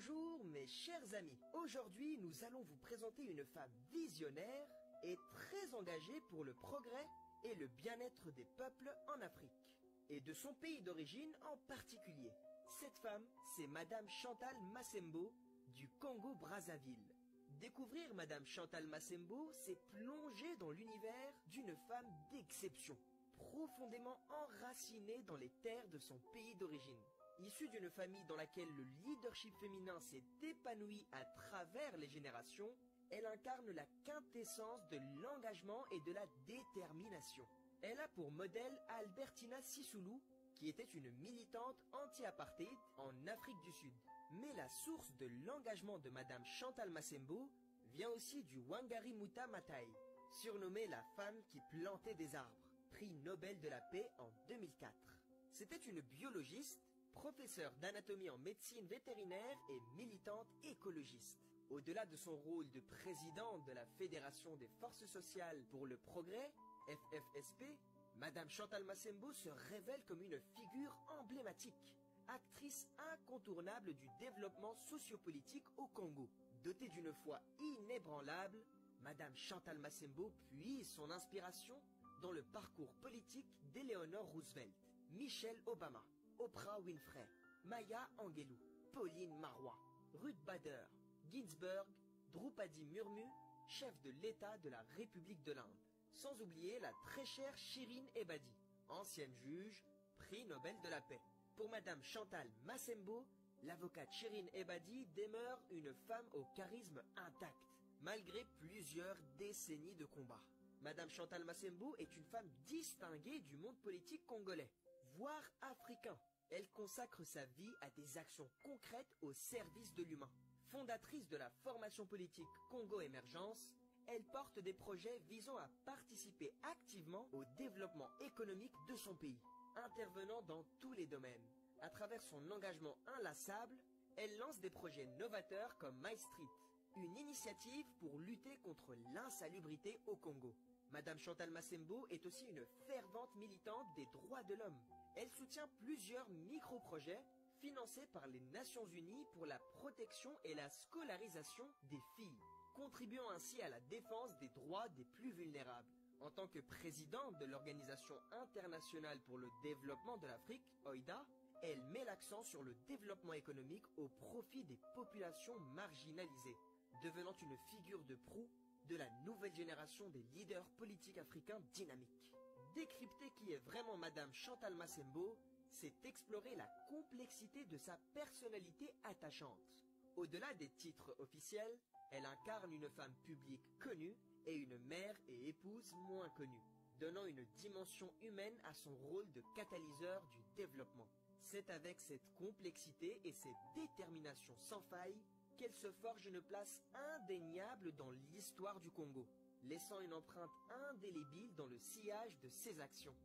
Bonjour mes chers amis, aujourd'hui nous allons vous présenter une femme visionnaire et très engagée pour le progrès et le bien-être des peuples en Afrique, et de son pays d'origine en particulier. Cette femme, c'est Madame Chantal Massembo du Congo-Brazzaville. Découvrir Madame Chantal Massembo, c'est plonger dans l'univers d'une femme d'exception, profondément enracinée dans les terres de son pays d'origine. Issue d'une famille dans laquelle le leadership féminin s'est épanoui à travers les générations, elle incarne la quintessence de l'engagement et de la détermination. Elle a pour modèle Albertina Sissoulou, qui était une militante anti-apartheid en Afrique du Sud. Mais la source de l'engagement de Madame Chantal Massembo vient aussi du Wangari Maathai Maathai, surnommée la femme qui plantait des arbres, prix Nobel de la paix en 2004. C'était une biologiste, professeure d'anatomie en médecine vétérinaire et militante écologiste. Au-delà de son rôle de présidente de la Fédération des forces sociales pour le progrès, FFSP, Madame Chantal Massembo se révèle comme une figure emblématique, actrice incontournable du développement sociopolitique au Congo. Dotée d'une foi inébranlable, Madame Chantal Massembo puise son inspiration dans le parcours politique d'Eleanor Roosevelt, Michelle Obama, Oprah Winfrey, Maya Angelou, Pauline Marois, Ruth Bader, Ginsburg, Droupadi Murmu, chef de l'État de la République de l'Inde. Sans oublier la très chère Shirin Ebadi, ancienne juge, prix Nobel de la paix. Pour Madame Chantal Massembo, l'avocate Shirin Ebadi demeure une femme au charisme intact, malgré plusieurs décennies de combat. Madame Chantal Massembo est une femme distinguée du monde politique congolais, voire africain. Elle consacre sa vie à des actions concrètes au service de l'humain. Fondatrice de la formation politique Congo Émergence, elle porte des projets visant à participer activement au développement économique de son pays, intervenant dans tous les domaines. À travers son engagement inlassable, elle lance des projets novateurs comme My Street, une initiative pour lutter contre l'insalubrité au Congo. Madame Chantal Massembo est aussi une fervente militante des droits de l'homme. Elle soutient plusieurs micro-projets financés par les Nations Unies pour la protection et la scolarisation des filles, contribuant ainsi à la défense des droits des plus vulnérables. En tant que présidente de l'Organisation internationale pour le développement de l'Afrique, OIDA, elle met l'accent sur le développement économique au profit des populations marginalisées, devenant une figure de proue de la nouvelle génération des leaders politiques africains dynamiques. Décrypter qui est vraiment Madame Chantal Massembo, c'est explorer la complexité de sa personnalité attachante. Au-delà des titres officiels, elle incarne une femme publique connue et une mère et épouse moins connue, donnant une dimension humaine à son rôle de catalyseur du développement. C'est avec cette complexité et cette détermination sans faille qu'elle se forge une place indéniable dans l'histoire du Congo, laissant une empreinte indélébile dans le sillage de ses actions.